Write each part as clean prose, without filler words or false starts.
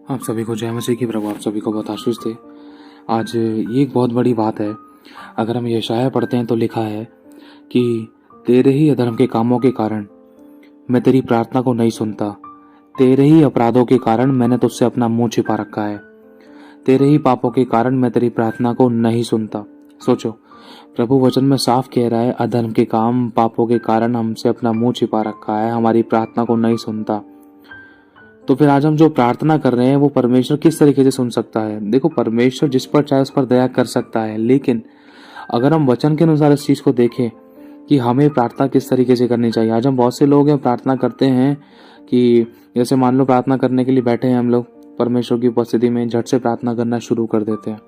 आप सभी को जय मसीह की। प्रभु आप सभी को बहुत आशीष दे। आज ये एक बहुत बड़ी बात है। अगर हम यशाया पढ़ते हैं तो लिखा है कि तेरे ही अधर्म के कामों के कारण मैं तेरी प्रार्थना को नहीं सुनता, तेरे ही अपराधों के कारण मैंने तुझसे अपना मुंह छिपा रखा है, तेरे ही पापों के कारण मैं तेरी प्रार्थना को नहीं सुनता। सोचो, प्रभु वचन में साफ कह रहा है, अधर्म के काम पापों के कारण हमसे अपना मुंह छिपा रखा है, हमारी प्रार्थना को नहीं सुनता। तो फिर आज हम जो प्रार्थना कर रहे हैं वो परमेश्वर किस तरीके से सुन सकता है? देखो, परमेश्वर जिस पर चाहे उस पर दया कर सकता है, लेकिन अगर हम वचन के अनुसार इस चीज को देखें कि हमें प्रार्थना किस तरीके से करनी चाहिए। आज हम बहुत से लोग हैं प्रार्थना करते हैं कि जैसे मान लो प्रार्थना करने के लिए बैठे हैं हम लोग, परमेश्वर की उपस्थिति में झट से प्रार्थना करना शुरू कर देते हैं,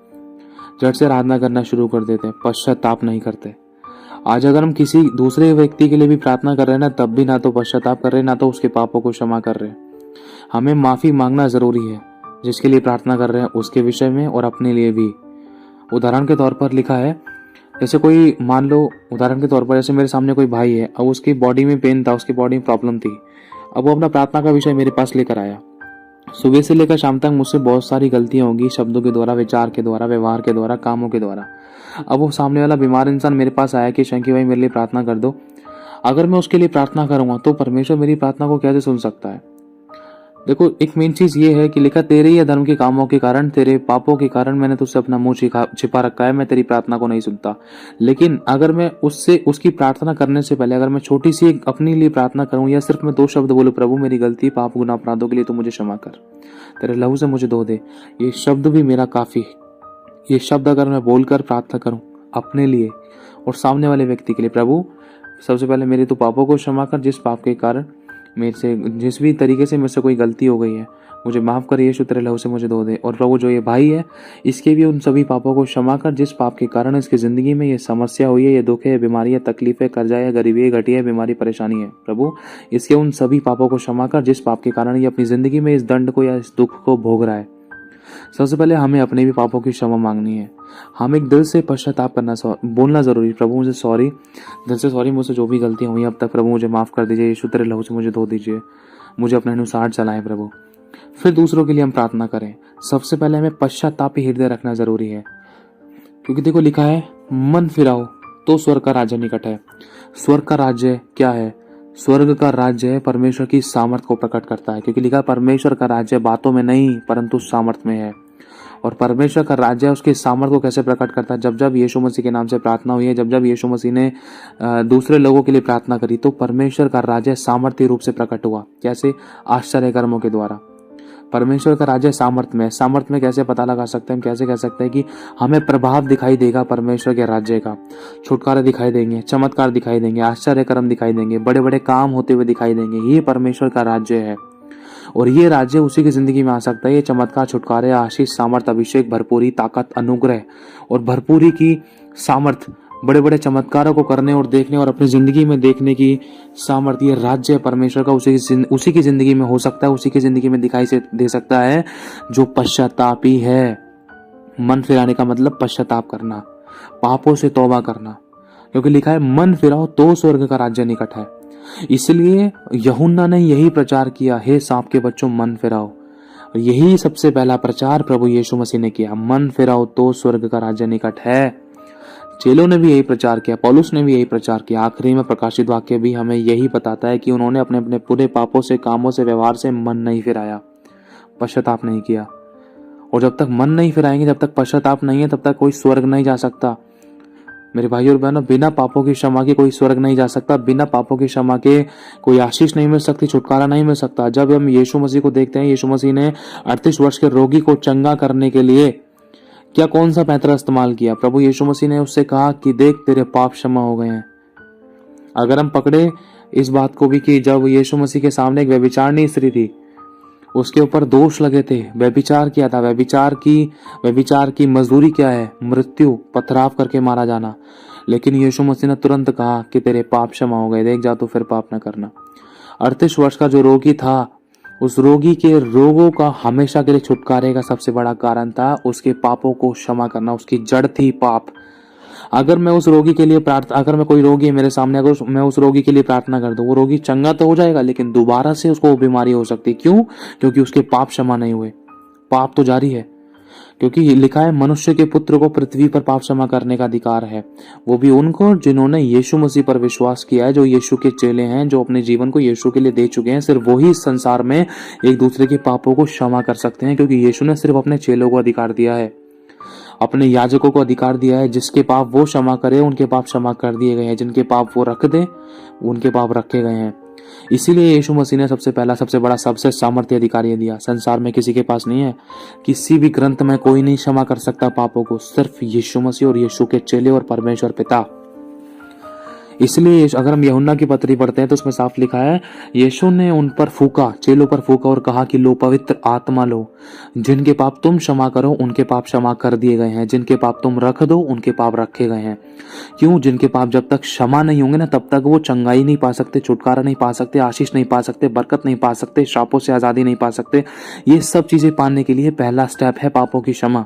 झट से आराधना करना शुरू कर देते हैं, पश्चाताप नहीं करते। आज अगर हम किसी दूसरे व्यक्ति के लिए भी प्रार्थना कर रहे हैं ना, तब भी ना तो पश्चाताप कर रहे हैं, ना तो उसके पापों को क्षमा कर रहे हैं। हमें माफी मांगना जरूरी है, जिसके लिए प्रार्थना कर रहे हैं उसके विषय में और अपने लिए भी। उदाहरण के तौर पर लिखा है, जैसे कोई मान लो, उदाहरण के तौर पर जैसे मेरे सामने कोई भाई है, अब उसकी बॉडी में पेन था, उसकी बॉडी में प्रॉब्लम थी। अब वो अपना प्रार्थना का विषय मेरे पास लेकर आया। सुबह से लेकर शाम तक मुझसे बहुत सारी गलतियां होंगी, शब्दों के द्वारा, विचार के द्वारा, व्यवहार के द्वारा, कामों के द्वारा। अब वो सामने वाला बीमार इंसान मेरे पास आया कि शंकी भाई मेरे लिए प्रार्थना कर दो। अगर मैं उसके लिए प्रार्थना करूंगा तो परमेश्वर मेरी प्रार्थना को कैसे सुन सकता है? देखो, एक मेन चीज ये है कि लिखा, तेरे ही अधर्म के कामों के कारण, तेरे पापों के कारण मैंने तुझसे अपना मुंह छिपा रखा है, मैं तेरी प्रार्थना को नहीं सुनता। लेकिन अगर मैं उसकी प्रार्थना करने से पहले अगर मैं छोटी सी एक अपने लिए प्रार्थना करूं, या सिर्फ मैं 2 शब्द बोलूं, प्रभु मेरी गलती, पाप, गुनाह, अपराधों के लिए तो मुझे क्षमा कर, तेरे लहू से मुझे धो दे, ये शब्द भी मेरा काफी है। ये शब्द अगर मैं बोलकर प्रार्थना करूं अपने लिए और सामने वाले व्यक्ति के लिए, प्रभु सबसे पहले मेरे तो पापों को क्षमा कर, जिस पाप के कारण मेरे से, जिस भी तरीके से मेरे से कोई गलती हो गई है, मुझे माफ कर, यीशु तेरे लहू से मुझे धो दे। और प्रभु जो ये भाई है, इसके भी उन सभी पापों को क्षमा कर, जिस पाप के कारण इसकी जिंदगी में ये समस्या हुई है, ये दुख है, बीमारी है, तकलीफ है, कर्जा है, गरीबी है, घटी है, बीमारी, परेशानी है। प्रभु इसके उन सभी पापों को क्षमा कर, जिस पाप के कारण ये अपनी जिंदगी में इस दंड को या इस दुख को भोग रहा है। सबसे पहले हमें अपने भी पापों की क्षमा मांगनी है। हम एक दिल से पश्चाताप करना, बोलना जरूरी, प्रभु मुझे सॉरी, दिल से सॉरी, मुझसे जो भी गलतियां हुई अब तक प्रभु मुझे माफ कर दीजिए, यीशु तेरे लहू से मुझे धो दीजिए, मुझे अपने अनुसार चलाएं प्रभु। फिर दूसरों के लिए हम प्रार्थना करें। सबसे पहले हमें पश्चातापी हृदय रखना जरूरी है, क्योंकि देखो लिखा है, मन फिराओ तो स्वर्ग का राज्य निकट है। स्वर्ग का राज्य क्या है? स्वर्ग का राज्य परमेश्वर की सामर्थ को प्रकट करता है, क्योंकि लिखा, परमेश्वर का राज्य बातों में नहीं परंतु सामर्थ में है। और परमेश्वर का राज्य उसके सामर्थ को कैसे प्रकट करता है? जब जब यीशु मसीह के नाम से प्रार्थना हुई है, जब जब यीशु मसीह ने दूसरे लोगों के लिए प्रार्थना करी, तो परमेश्वर का राज्य सामर्थ्य रूप से प्रकट हुआ। कैसे? आश्चर्य कर्मों के द्वारा। परमेश्वर का राज्य सामर्थ में। सामर्थ में कैसे पता लगा सकते हैं? हम कैसे कह सकते हैं कि हमें प्रभाव दिखाई देगा परमेश्वर के राज्य का? छुटकारे दिखाई देंगे, चमत्कार दिखाई देंगे, आश्चर्य कर्म दिखाई देंगे, बड़े बड़े काम होते हुए दिखाई देंगे। ये परमेश्वर का राज्य है, और ये राज्य उसी की जिंदगी में आ सकता है। ये चमत्कार, छुटकारे, आशीष, सामर्थ, अभिषेक, भरपूरी, ताकत, अनुग्रह और भरपूरी की सामर्थ, बड़े बड़े चमत्कारों को करने और देखने और अपनी जिंदगी में देखने की सामर्थ्य, ये राज्य परमेश्वर का उसी की जिंदगी में हो सकता है, उसी की जिंदगी में दिखाई से दे सकता है जो पश्चातापी है। मन फिराने का मतलब पश्चाताप करना, पापों से तौबा करना, क्योंकि लिखा है, मन फिराओ तो स्वर्ग का राज्य निकट है। इसलिए यूहन्ना ने यही प्रचार किया, हे सांप के बच्चों मन फिराओ। यही सबसे पहला प्रचार प्रभु यीशु मसीह ने किया, मन फिराओ तो स्वर्ग का राज्य निकट है। चेलों ने भी यही प्रचार किया, पौलुस ने भी यही प्रचार किया। आखिरी में प्रकाशित वाक्य भी हमें यही बताता है कि उन्होंने अपने अपने पूरे पापों से, कामों से, व्यवहार से मन नहीं फिराया, पश्चाताप नहीं किया। और जब तक मन नहीं फिराएंगे, जब तक पश्चाताप नहीं है, तब तक कोई स्वर्ग नहीं जा सकता। मेरे भाइयों और बहनों, बिना पापों की क्षमा के कोई स्वर्ग नहीं जा सकता, बिना पापों की क्षमा के कोई आशीष नहीं मिल सकती, छुटकारा नहीं मिल सकता। जब हम यीशु मसीह को देखते हैं, यीशु मसीह ने 38 वर्ष के रोगी को चंगा करने के लिए क्या कौन सा पैंतरा इस्तेमाल किया? प्रभु यीशु मसीह ने उससे कहा कि देख तेरे पाप क्षमा हो गए हैं। अगर हम पकड़े इस बात को भी कि जब यीशु मसीह के सामने एक व्यभिचारिणी स्त्री थी, उसके ऊपर दोष लगे थे, व्यभिचार किया था, व्यभिचार की मजदूरी क्या है? मृत्यु, पथराव करके मारा जाना। लेकिन यीशु मसीह ने तुरंत कहा कि तेरे पाप क्षमा हो गए, देख जा तो फिर पाप न करना। 38 वर्ष का जो रोगी था, उस रोगी के रोगों का हमेशा के लिए छुटकारे का सबसे बड़ा कारण था उसके पापों को क्षमा करना। उसकी जड़ थी पाप। अगर मैं उस रोगी के लिए अगर मैं कोई रोगी है मेरे सामने, अगर मैं उस रोगी के लिए प्रार्थना कर दूं, वो रोगी चंगा तो हो जाएगा, लेकिन दोबारा से उसको वो बीमारी हो सकती है। क्यों? क्योंकि उसके पाप क्षमा नहीं हुए। पाप तो जारी है, क्योंकि लिखा है मनुष्य के पुत्र को पृथ्वी पर पाप क्षमा करने का अधिकार है, वो भी उनको जिन्होंने यीशु मसीह पर विश्वास किया है, जो यीशु के चेले हैं, जो अपने जीवन को यीशु के लिए दे चुके हैं। सिर्फ वही इस संसार में एक दूसरे के पापों को क्षमा कर सकते हैं, क्योंकि यीशु ने सिर्फ अपने चेलों को अधिकार दिया है, अपने याजकों को अधिकार दिया है। जिसके पाप वो क्षमा करे उनके पाप क्षमा कर दिए गए हैं, जिनके पाप वो रख दे उनके पाप रखे गए हैं। इसीलिए यीशु मसीह ने सबसे पहला, सबसे बड़ा, सबसे सामर्थ्य अधिकार ये दिया, संसार में किसी के पास नहीं है। किसी भी ग्रंथ में कोई नहीं क्षमा कर सकता पापों को, सिर्फ यीशु मसीह और यीशु के चेले और परमेश्वर पिता। इसलिए अगर हम यूहन्ना की पत्री पढ़ते हैं तो उसमें साफ लिखा है, यीशु ने उन पर फूका, चेलों पर फूका और कहा कि लो पवित्र आत्मा लो, जिनके पाप तुम क्षमा करो उनके पाप क्षमा कर दिए गए हैं, जिनके पाप तुम रख दो उनके पाप रखे गए हैं। क्यों? जिनके पाप जब तक क्षमा नहीं होंगे ना, तब तक वो चंगाई नहीं पा सकते, छुटकारा नहीं पा सकते, आशीष नहीं पा सकते, बरकत नहीं पा सकते, श्रापों से आजादी नहीं पा सकते। ये सब चीजें पाने के लिए पहला स्टेप है पापों की क्षमा,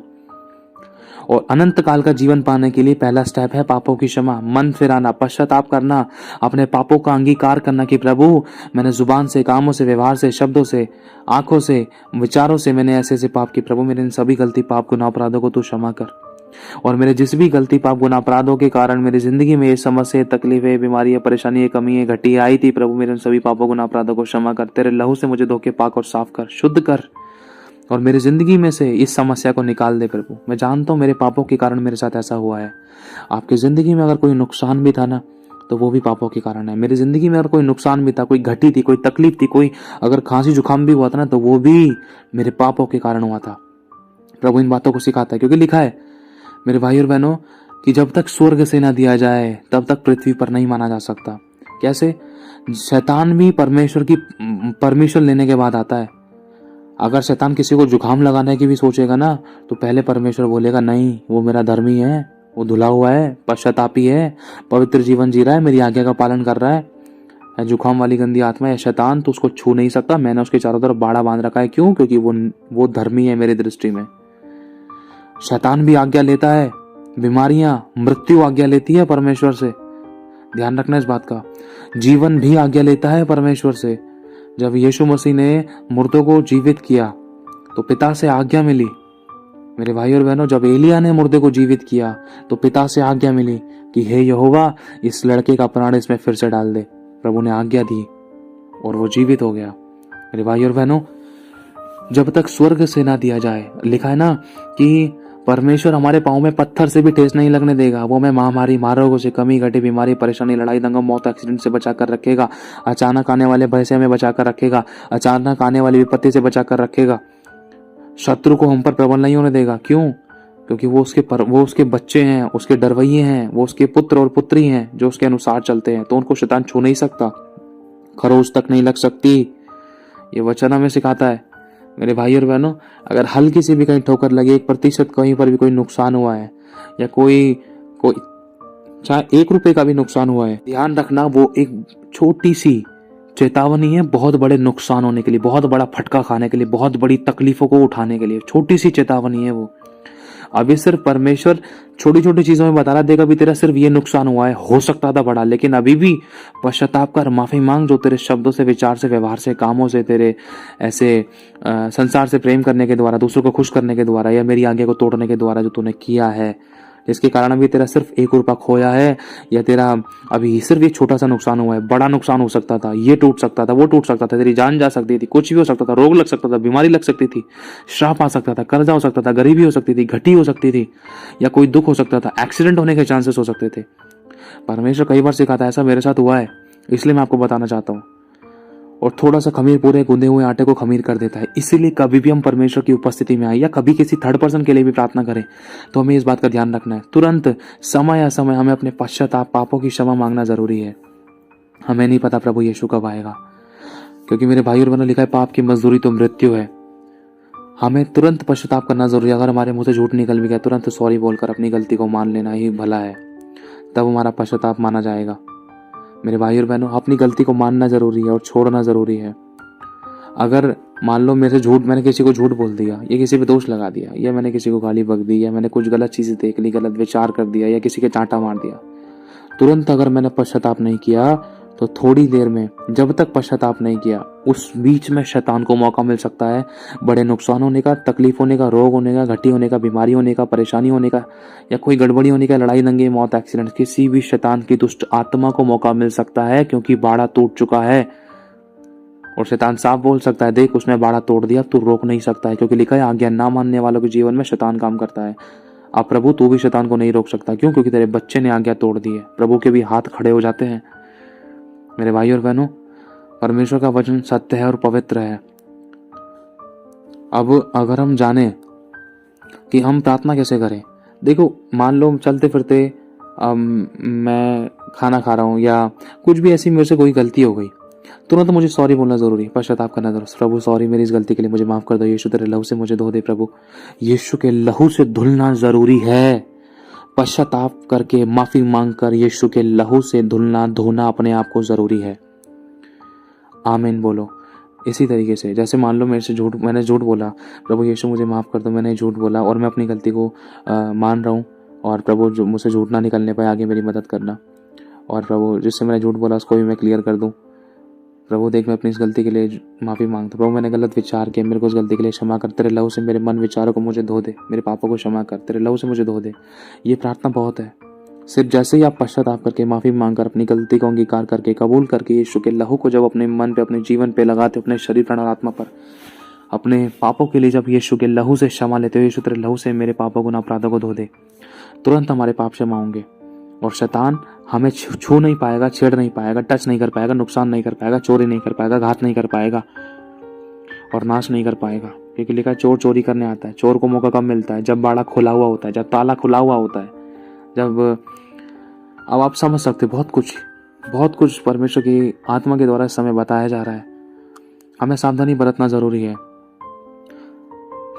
और अनंत काल का जीवन पाने के लिए पहला स्टेप है पापों की क्षमा, मन फिराना, पश्चाताप करना, अपने पापों का अंगीकार करना कि प्रभु मैंने जुबान से, कामों से, व्यवहार से, शब्दों से, आंखों से, विचारों से मैंने ऐसे ऐसे पाप किए। प्रभु मेरे इन सभी गलती, पाप, गुनाह, अपराधों को तू क्षमा कर, और मेरे जिस भी गलती, पाप, गुनाह, अपराधों के कारण मेरी जिंदगी में ये समस्या, तकलीफें, बीमारियां, परेशानी, कमी, घटी आई थी, प्रभु मेरे इन सभी पापों, गुनाह, अपराधों को क्षमा कर। तेरे लहू से मुझे धो के पाक और साफ कर, शुद्ध कर, और मेरी जिंदगी में से इस समस्या को निकाल दे। प्रभु मैं जानता हूँ मेरे पापों के कारण मेरे साथ ऐसा हुआ है। आपकी जिंदगी में अगर कोई नुकसान भी था ना, तो वो भी पापों के कारण है। मेरी जिंदगी में अगर कोई नुकसान भी था, कोई घटी थी, कोई तकलीफ थी, कोई अगर खांसी जुकाम भी हुआ था ना, तो वो भी मेरे पापों के कारण हुआ था। प्रभु इन बातों को सिखाता है, क्योंकि लिखा है मेरे भाई और बहनों कि जब तक स्वर्ग से ना दिया जाए तब तक पृथ्वी पर नहीं माना जा सकता। कैसे? शैतान भी परमेश्वर की परमिशन लेने के बाद आता है। अगर शैतान किसी को जुकाम लगाने की भी सोचेगा ना, तो पहले परमेश्वर बोलेगा नहीं, वो मेरा धर्मी है, वो धुला हुआ है, पश्चातापी है, पवित्र जीवन जी रहा है, मेरी आज्ञा का पालन कर रहा है। जुकाम वाली गंदी आत्मा है शैतान, तो उसको छू नहीं सकता। मैंने उसके चारों तरफ बाड़ा बांध रखा है। क्यों? क्योंकि वो धर्मी है मेरी दृष्टि में। शैतान भी आज्ञा लेता है, बीमारियां, मृत्यु आज्ञा लेती है परमेश्वर से। ध्यान रखना इस बात का। जीवन भी आज्ञा लेता है परमेश्वर से। जब यीशु मसीह ने मुर्दों को जीवित किया तो पिता से आज्ञा मिली। मेरे भाई और बहनों, जब एलिया ने मुर्दे को जीवित किया तो पिता से आज्ञा मिली कि हे यहोवा, इस लड़के का प्राण इसमें फिर से डाल दे। प्रभु ने आज्ञा दी और वो जीवित हो गया। मेरे भाई और बहनों, जब तक स्वर्ग से ना दिया जाए, लिखा है ना कि परमेश्वर हमारे पाँव में पत्थर से भी ठेस नहीं लगने देगा। वो हमें महामारी, महारोगों से, कमी, घटी, बीमारी, परेशानी, लड़ाई, दंगा, मौत, एक्सीडेंट से बचा कर रखेगा। अचानक आने वाले भय से हमें बचा कर रखेगा। अचानक आने वाली विपत्ति से बचा कर रखेगा। शत्रु को हम पर प्रबल नहीं होने देगा। क्यों? क्योंकि वो उसके बच्चे हैं, उसके डरवैये हैं, वो उसके पुत्र और पुत्री हैं जो उसके अनुसार चलते हैं। तो उनको शैतान छू नहीं सकता, खरोच तक नहीं लग सकती। ये वचन हमें सिखाता है। मेरे भाई और बहनों, अगर हल्की सी भी कहीं ठोकर लगी, 1% कहीं पर भी कोई नुकसान हुआ है, या कोई चाहे 1 रुपए का भी नुकसान हुआ है, ध्यान रखना वो एक छोटी सी चेतावनी है बहुत बड़े नुकसान होने के लिए, बहुत बड़ा फटका खाने के लिए, बहुत बड़ी तकलीफों को उठाने के लिए। छोटी सी चेतावनी है वो। अभी सिर्फ परमेश्वर छोटी छोटी चीजों में बता रहा, देगा भी तेरा सिर्फ ये नुकसान हुआ है, हो सकता था बड़ा, लेकिन अभी भी पश्चाताप कर, माफी मांग, जो तेरे शब्दों से, विचार से, व्यवहार से, कामों से, तेरे ऐसे संसार से प्रेम करने के द्वारा, दूसरों को खुश करने के द्वारा, या मेरी आज्ञा को तोड़ने के द्वारा जो तूने किया है, जिसके कारण अभी तेरा सिर्फ 1 रुपया खोया है, या तेरा अभी सिर्फ एक छोटा सा नुकसान हुआ है। बड़ा नुकसान हो सकता था, ये टूट सकता था, वो टूट सकता था, तेरी जान जा सकती थी, कुछ भी हो सकता था, रोग लग सकता था, बीमारी लग सकती थी, श्राप आ सकता था, कर्जा हो सकता था, गरीबी हो सकती थी, घटी हो सकती थी, या कोई दुख हो सकता था, एक्सीडेंट होने के चांसेस हो सकते थे। परमेश्वर कई बार सिखाता है, ऐसा मेरे साथ हुआ है, इसलिए मैं आपको बताना चाहता हूँ। और थोड़ा सा खमीर पूरे गूंदे हुए आटे को खमीर कर देता है। इसीलिए कभी भी हम परमेश्वर की उपस्थिति में आए, या कभी किसी थर्ड पर्सन के लिए भी प्रार्थना करें, तो हमें इस बात का ध्यान रखना है, तुरंत समय या समय हमें अपने पश्चाताप, पापों की क्षमा मांगना जरूरी है। हमें नहीं पता प्रभु यीशु कब आएगा, क्योंकि मेरे भाई और बहनों, लिखा है पाप की मजदूरी तो मृत्यु है। हमें तुरंत पश्चाताप करना जरूरी है। अगर हमारे मुंह से झूठ निकल भी गया, तुरंत सॉरी बोलकर अपनी गलती को मान लेना ही भला है, तब हमारा पश्चाताप माना जाएगा। मेरे भाई और बहनों, अपनी गलती को मानना जरूरी है और छोड़ना जरूरी है। अगर मान लो मेरे से मैंने किसी को झूठ बोल दिया, या किसी पे दोष लगा दिया, या मैंने किसी को गाली बक दी, या मैंने कुछ गलत चीजें देख ली, गलत विचार कर दिया, या किसी के चांटा मार दिया, तुरंत अगर मैंने पश्चाताप नहीं किया तो थोड़ी देर में जब तक पश्चाताप नहीं किया, उस बीच में शैतान को मौका मिल सकता है बड़े नुकसान होने का, तकलीफ होने का, रोग होने का, घटी होने का, बीमारी होने का, परेशानी होने का, या कोई गड़बड़ी होने का, लड़ाई दंगे, मौत, एक्सीडेंट, किसी भी शैतान की दुष्ट आत्मा को मौका मिल सकता है, क्योंकि बाड़ा टूट चुका है। और शैतान साफ बोल सकता है, देख उसने बाड़ा तोड़ दिया, तू रोक नहीं सकता है, क्योंकि लिखा है आज्ञा ना मानने वालों के जीवन में शैतान काम करता है। अब प्रभु तू भी शैतान को नहीं रोक सकता, क्यों? क्योंकि तेरे बच्चे ने आज्ञा तोड़ दी है। प्रभु के भी हाथ खड़े हो जाते हैं। मेरे भाई और बहनों, परमेश्वर का वचन सत्य है और पवित्र है। अब अगर हम जाने कि हम प्रार्थना कैसे करें, देखो मान लो चलते फिरते मैं खाना खा रहा हूँ या कुछ भी ऐसी मेरे से कोई गलती हो गई, तुरंत मुझे सॉरी बोलना जरूरी, पश्चाताप करना जरूरी। प्रभु सॉरी, मेरी इस गलती के लिए मुझे माफ कर दो, यीशु तेरे लहू से मुझे धो दे। प्रभु यीशु के लहू से धुलना जरूरी है। पश्चाताप करके, माफी मांगकर यीशु के लहू से धुलना, धोना अपने आप को जरूरी है। आमीन बोलो। इसी तरीके से जैसे मान लो मैंने झूठ बोला, प्रभु यीशु मुझे माफ कर दो, मैंने झूठ बोला और मैं अपनी गलती को मान रहा हूँ, और प्रभु जो मुझसे झूठ ना निकलने पाए आगे मेरी मदद करना। और प्रभु जिससे मैंने झूठ बोला उसको भी मैं क्लियर कर दूँ। प्रभु देख मैं अपनी इस गलती के लिए माफी मांगता हूँ। प्रभु मैंने गलत विचार किया, मेरे को उस गलती के लिए क्षमा कर, तेरे लहू से मेरे मन विचारों को मुझे धो दे, मेरे पापों को क्षमा कर, तेरे लहू से मुझे धो दे। ये प्रार्थना बहुत है। सिर्फ जैसे ही आप पश्चाताप करके, माफी मांगकर, अपनी गलती को अंगीकार करके, कबूल करके यीशु के लहू को जब अपने मन पे, अपने जीवन पे लगाते हो, अपने शरीर, प्राण और आत्मा पर, अपने पापों के लिए जब यीशु के लहू से क्षमा लेते हो, यीशु तेरे लहू से मेरे पापों को, अपराधों को धो दे, तुरंत हमारे पाप क्षमा होंगे और शैतान हमें छू नहीं पाएगा, छेड़ नहीं पाएगा, टच नहीं कर पाएगा, नुकसान नहीं कर पाएगा, चोरी नहीं कर पाएगा, घात नहीं कर पाएगा और नाश नहीं कर पाएगा। क्योंकि लिखा है चोर चोरी करने आता है। चोर को मौका कब मिलता है? जब बाड़ा खुला हुआ होता है, जब ताला खुला हुआ होता है, जब अब आप समझ सकते बहुत कुछ परमेश्वर की आत्मा के द्वारा इस समय बताया जा रहा है। हमें सावधानी बरतना जरूरी है।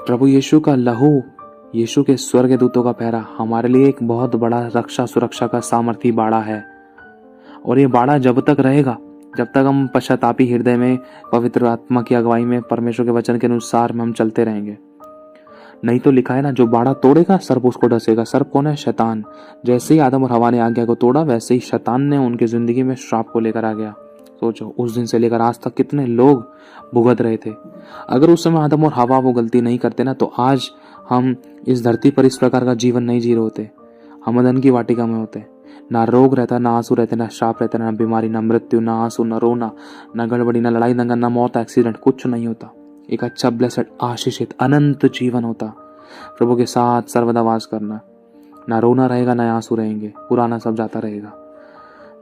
प्रभु यीशु का लहू, यीशु के स्वर्ग दूतों का पहरा हमारे लिए एक बहुत बड़ा रक्षा सुरक्षा का सामर्थी बाड़ा है। और ये बाड़ा जब तक रहेगा, जब तक हम पश्चातापी हृदय में, पवित्र आत्मा की अगुवाई में, परमेश्वर के वचन के अनुसार हम चलते रहेंगे। नहीं तो लिखा है ना, जो बाड़ा तोड़ेगा सर्प उसको डसेगा। सर्प कौन है? शैतान। जैसे ही आदम और हवा ने आज्ञा को तोड़ा, वैसे ही शैतान ने उनकी जिंदगी में श्राप को लेकर आ गया। सोचो, उस दिन से लेकर आज तक कितने लोग भुगत रहे थे। अगर उस समय आदम और हवा वो गलती नहीं करते ना, तो आज हम इस धरती पर इस प्रकार का जीवन नहीं जी रहे होते। हम अदन की वाटिका में होते। ना रोग रहता, ना आंसू रहते, ना श्राप रहता, ना बीमारी, ना मृत्यु, ना आंसू, ना रोना, ना गड़बड़ी, ना लड़ाई दंगा, ना मौत, एक्सीडेंट, कुछ नहीं होता। एक अच्छा ब्लेसेड, आशीषित, अनंत जीवन होता। प्रभु के साथ सर्वदा वास करना। ना रोना रहेगा, ना आंसू रहेंगे, पुराना सब जाता रहेगा।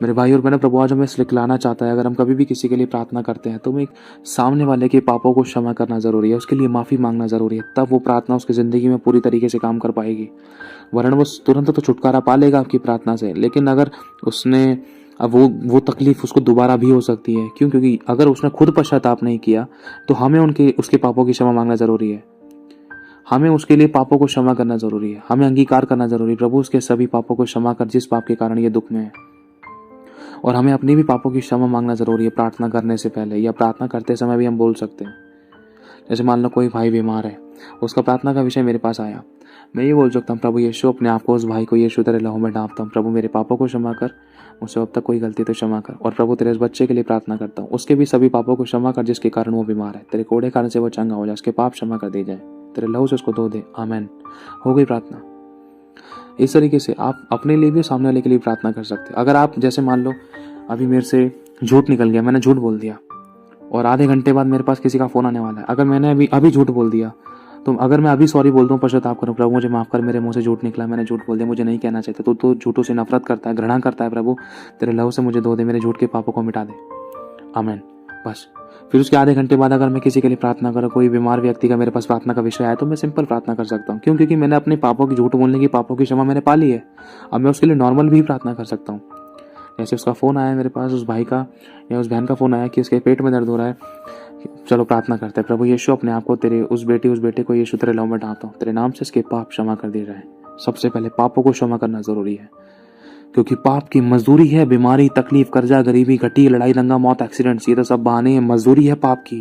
मेरे भाई और बहनों, प्रभु आज हमें सिखलाना चाहता है, अगर हम कभी भी किसी के लिए प्रार्थना करते हैं तो हमें सामने वाले के पापों को क्षमा करना जरूरी है, उसके लिए माफी मांगना जरूरी है। तब वो प्रार्थना उसकी जिंदगी में पूरी तरीके से काम कर पाएगी। वरन वो तुरंत तो छुटकारा पा लेगा आपकी प्रार्थना से, लेकिन अगर उसने अब वो तकलीफ उसको दोबारा भी हो सकती है। क्यों? क्योंकि अगर उसने खुद पश्चाताप नहीं किया तो हमें उसके पापों की क्षमा मांगना जरूरी है। हमें उसके लिए पापों को क्षमा करना जरूरी है। हमें अंगीकार करना जरूरी है, प्रभु उसके सभी पापों को क्षमा कर जिस पाप के कारण ये दुख में है। और हमें अपनी भी पापों की क्षमा मांगना जरूरी है प्रार्थना करने से पहले, या प्रार्थना करते समय भी हम बोल सकते हैं। जैसे मान लो कोई भाई बीमार है, उसका प्रार्थना का विषय मेरे पास आया, मैं ये बोल सकता हूँ, प्रभु यीशु अपने आप को उस भाई को यीशु तेरे लहू में डांपता हूँ। प्रभु मेरे पापों को क्षमा कर, मुझसे अब तक कोई गलती तो क्षमा कर। और प्रभु तेरे इस बच्चे के लिए प्रार्थना करता हूँ, उसके भी सभी पापों को क्षमा कर जिसके कारण वो बीमार है। तेरे कोड़े कारण से वो चंगा हो जाए, उसके पाप क्षमा कर दी जाए, तेरे लहू से उसको धो दे। आमीन। हो गई प्रार्थना। इस तरीके से आप अपने लिए भी, सामने वाले के लिए प्रार्थना कर सकते हैं। अगर आप जैसे मान लो अभी मेरे से झूठ निकल गया, मैंने झूठ बोल दिया और आधे घंटे बाद मेरे पास किसी का फोन आने वाला है, अगर मैंने अभी झूठ बोल दिया, तो अगर मैं अभी सॉरी बोल दूं, पश्चाताप करूं, प्रभु मुझे माफ कर, मेरे मुंह से झूठ निकला, मैंने झूठ बोल दिया, मुझे नहीं कहना चाहिए, तो झूठों से नफरत करता है, घृणा करता है। प्रभु तेरे लहू से मुझे धो दे, मेरे झूठ के पापों को मिटा दे। आमीन। बस फिर उसके आधे घंटे बाद अगर मैं किसी के लिए प्रार्थना करूं, कोई बीमार व्यक्ति का मेरे पास प्रार्थना का विषय आया, तो मैं सिंपल प्रार्थना कर सकता हूँ। क्यों? क्योंकि मैंने अपने पापों की, झूठ बोलने की पापों की क्षमा मैंने पा ली है। अब मैं उसके लिए नॉर्मल भी प्रार्थना कर सकता हूँ। जैसे उसका फ़ोन आया मेरे पास, उस भाई का या उस बहन का फ़ोन आया कि उसके पेट में दर्द हो रहा है, चलो प्रार्थना करते हैं। प्रभु यीशु अपने आप को तेरे उस बेटे को यीशु तेरे लहू में डालता हूँ, तेरे नाम से इसके पाप क्षमा कर दिए जाए। सबसे पहले पापों को क्षमा करना जरूरी है, क्योंकि पाप की मजदूरी है बीमारी, तकलीफ, कर्जा, गरीबी, घटी, लड़ाई दंगा, मौत, एक्सीडेंट्स। ये तो सब बहाने हैं, मजदूरी है पाप की।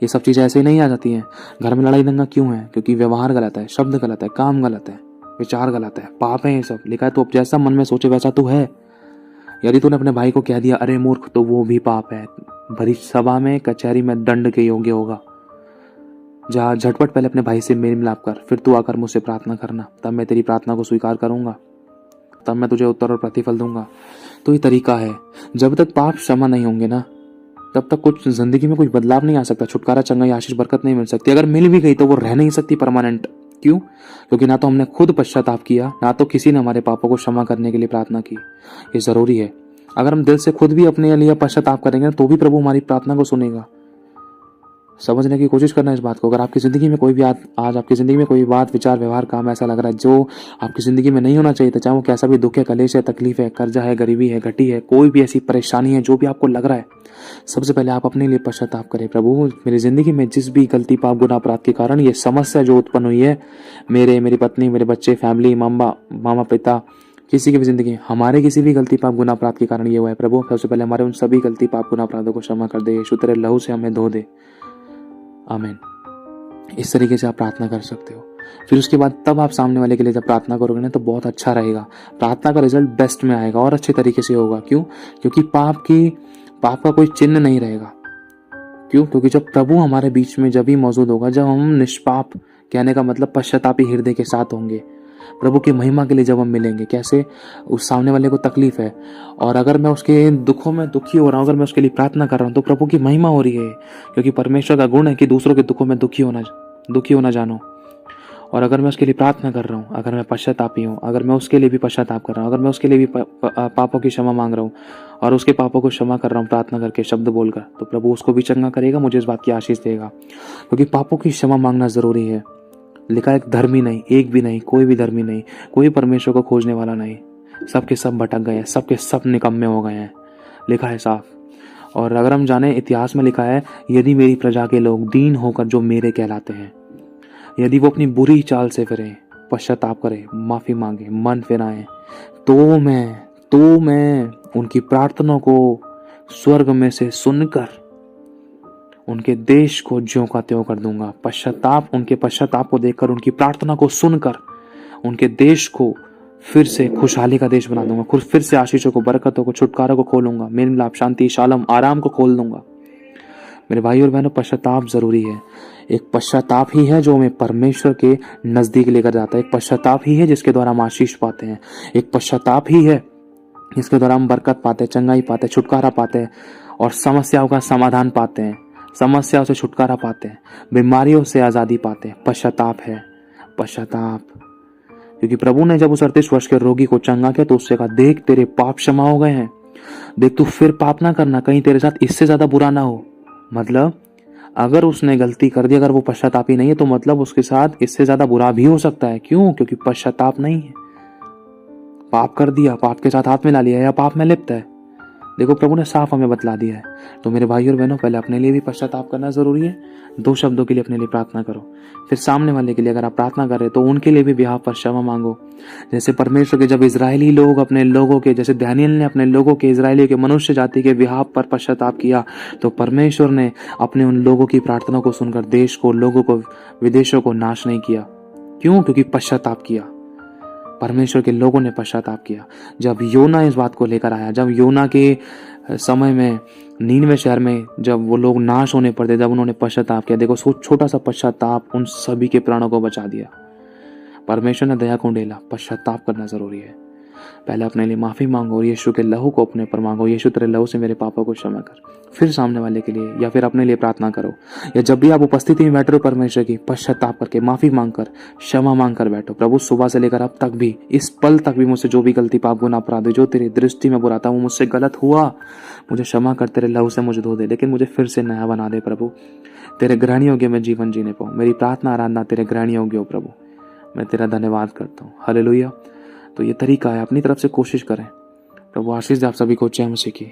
ये सब चीजें ऐसे ही नहीं आ जाती हैं। घर में लड़ाई दंगा क्यों है? क्योंकि व्यवहार गलत है, शब्द गलत है, काम गलत है, विचार गलत है, पाप है ये सब। लिखा है तो अब जैसा मन में सोचे वैसा तो है। यदि तूने अपने भाई को कह दिया अरे मूर्ख, तो वो भी पाप है, भरी सभा में, कचहरी में दंड के योग्य होगा। जा झटपट पहले अपने भाई से मेल मिलाप कर, फिर तू आकर मुझसे प्रार्थना करना, तब मैं तेरी प्रार्थना को स्वीकार करूंगा, तब मैं तुझे उत्तर और प्रतिफल दूंगा। तो ये तरीका है। जब तक पाप क्षमा नहीं होंगे ना, तब तक कुछ जिंदगी में कुछ बदलाव नहीं आ सकता, छुटकारा, चंगाई, आशीष, बरकत नहीं मिल सकती। अगर मिल भी गई तो वो रह नहीं सकती परमानेंट। क्यों? क्योंकि ना तो हमने खुद पश्चाताप किया, ना तो किसी ने हमारे पापों को क्षमा करने के लिए प्रार्थना की। ये जरूरी है। अगर हम दिल से खुद भी अपने लिए पश्चाताप करेंगे तो भी प्रभु हमारी प्रार्थना को सुनेगा। समझने की कोशिश करना इस बात को। अगर आपकी जिंदगी में कोई भी आज आपकी जिंदगी में कोई बात, विचार, व्यवहार, काम ऐसा लग रहा है जो आपकी जिंदगी में नहीं होना चाहिए था, चाहे वो कैसा भी दुख है, कलेश है, तकलीफ है, कर्जा है, गरीबी है, घटी है, कोई भी ऐसी परेशानी है जो भी आपको लग रहा है, सबसे पहले आप अपने लिए पश्चाताप करें। प्रभु, मेरी जिंदगी में जिस भी गलती, पाप, गुनाह, अपराध के कारण ये समस्या जो उत्पन्न हुई है, मेरी पत्नी, मेरे बच्चे, फैमिली, मामा पिता, किसी की भी जिंदगी, हमारे किसी भी गलती, पाप, गुनाह, अपराध के कारण ये हुआ है, प्रभु सबसे पहले हमारे उन सभी गलती, पाप, गुनाह, अपराधों को क्षमा कर दे। यीशु तेरे लहू से हमें धो दे। आमीन। इस तरीके से आप प्रार्थना कर सकते हो। फिर उसके बाद तब आप सामने वाले के लिए जब प्रार्थना करोगे ना, तो बहुत अच्छा रहेगा। प्रार्थना का रिजल्ट बेस्ट में आएगा और अच्छे तरीके से होगा। क्यों? क्योंकि पाप का कोई चिन्ह नहीं रहेगा। क्यों? क्योंकि जब प्रभु हमारे बीच में जब भी मौजूद होगा, जब हम निष्पाप, कहने का मतलब पश्चातापी हृदय के साथ होंगे, प्रभु की महिमा के लिए जब हम मिलेंगे। कैसे? उस सामने वाले को तकलीफ है और अगर मैं उसके दुखों में दुखी हो रहा हूँ, अगर मैं उसके लिए प्रार्थना कर रहा हूँ, तो प्रभु की महिमा हो रही है। क्योंकि परमेश्वर का गुण है कि दूसरों के दुखों में दुखी होना जानो। और अगर मैं उसके लिए प्रार्थना कर रहा हूँ, अगर मैं पश्चातापी हूँ, अगर मैं उसके लिए भी पश्चाताप कर रहा हूँ, अगर मैं उसके लिए भी पापों की क्षमा मांग रहा हूँ और उसके पापों को क्षमा कर रहा हूँ प्रार्थना करके, शब्द बोलकर, तो प्रभु उसको भी चंगा करेगा, मुझे इस बात की आशीष देगा। क्योंकि पापों की क्षमा मांगना जरूरी है। लिखा है धर्मी नहीं, एक भी नहीं, कोई भी धर्मी नहीं, कोई परमेश्वर को खोजने वाला नहीं, सबके सब भटक गए हैं, सबके सब निकम्मे हो गए हैं, लिखा है साफ। और अगर हम जाने, इतिहास में लिखा है, यदि मेरी प्रजा के लोग दीन होकर जो मेरे कहलाते हैं, यदि वो अपनी बुरी चाल से फिरें, पश्चाताप करें, माफी मांगे, मन फिराएं, तो मैं उनकी प्रार्थना को स्वर्ग में से सुनकर उनके देश को ज्यों का त्यों कर दूंगा। उनके पश्चाताप को देखकर, उनकी प्रार्थना को सुनकर उनके देश को फिर से खुशहाली का देश बना दूंगा, फिर से आशीषों को, बरकतों को, छुटकारा को खोलूंगा, मेल मिलाप, शांति, शालम, आराम को खोल दूंगा। मेरे भाई और बहनों, पश्चाताप जरूरी है। एक पश्चाताप ही है जो हमें परमेश्वर के नजदीक लेकर जाता है। एक पश्चाताप ही है जिसके द्वारा हम आशीष पाते हैं। एक पश्चाताप ही है जिसके द्वारा हम बरकत पाते हैं, चंगाई पाते हैं, छुटकारा पाते हैं और समस्याओं का समाधान पाते हैं, समस्याओं से छुटकारा पाते हैं, बीमारियों से आजादी पाते हैं। पश्चाताप है, पश्चाताप। क्योंकि प्रभु ने जब उस 38 वर्ष के रोगी को चंगा किया तो उससे कहा, देख तेरे पाप क्षमा हो गए हैं, देख तू फिर पाप ना करना, कहीं तेरे साथ इससे ज्यादा बुरा ना हो। मतलब अगर उसने गलती कर दी, अगर वो पश्चातापी नहीं है, तो मतलब उसके साथ इससे ज्यादा बुरा भी हो सकता है। क्यों? क्योंकि पश्चाताप नहीं है। पाप कर दिया, पाप के साथ हाथ मिला लिया या पाप में लिप्त है। देखो, प्रभु ने साफ हमें बतला दिया है। तो मेरे भाई और बहनों, पहले अपने लिए भी पश्चाताप करना जरूरी है। 2 शब्दों के लिए अपने लिए प्रार्थना करो, फिर सामने वाले के लिए अगर आप प्रार्थना कर रहे तो उनके लिए भी बिहाफ पर क्षमा मांगो। जैसे परमेश्वर के जब इजरायली लोग अपने लोगों के, जैसे दानियेल ने अपने लोगों के, इजरायलियों के, मनुष्य जाति के बिहाफ पर पश्चाताप किया, तो परमेश्वर ने अपने उन लोगों की प्रार्थना को सुनकर देश को, लोगों को, विदेशों को नाश नहीं किया। क्यों? क्योंकि पश्चाताप किया। परमेश्वर के लोगों ने पश्चाताप किया। जब योना इस बात को लेकर आया, जब योना के समय में नीनवे शहर में जब वो लोग नाश होने पर थे, जब उन्होंने पश्चाताप किया, देखो छोटा सा पश्चाताप उन सभी के प्राणों को बचा दिया। परमेश्वर ने दया को ढेला। पश्चाताप करना जरूरी है। पहले अपने लिए माफी मांगो और यीशु के लहू को अपने पर मांगो, यीशु तेरे लहू से मेरे पापों को क्षमा कर। फिर सामने वाले के लिए या फिर अपने लिए प्रार्थना करो, या जब भी आप उपस्थिति में बैठ रहे हो परमेश्वर की, पश्चाताप करके, माफी मांगकर, क्षमा मांगकर बैठो। प्रभु सुबह से लेकर अब तक भी, इस पल तक भी मुझसे जो भी गलती, पाप, गुनाह, अपराध जो तेरी दृष्टि में बुरा था, वो मुझसे गलत हुआ, मुझे क्षमा कर, तेरे लहू से मुझे धो दे, लेकिन मुझे फिर से नया बना दे प्रभु। तेरे ग्रहण योग्य में जीवन जीने पाऊं। मेरी प्रार्थना, आराधना तेरे ग्रहण योग्य हो प्रभु। मैं तेरा धन्यवाद करता हूँ। हालेलुया। तो ये तरीका है, अपनी तरफ से कोशिश करें। प्रभु आशीष दे आप सभी को। जय मसीह की।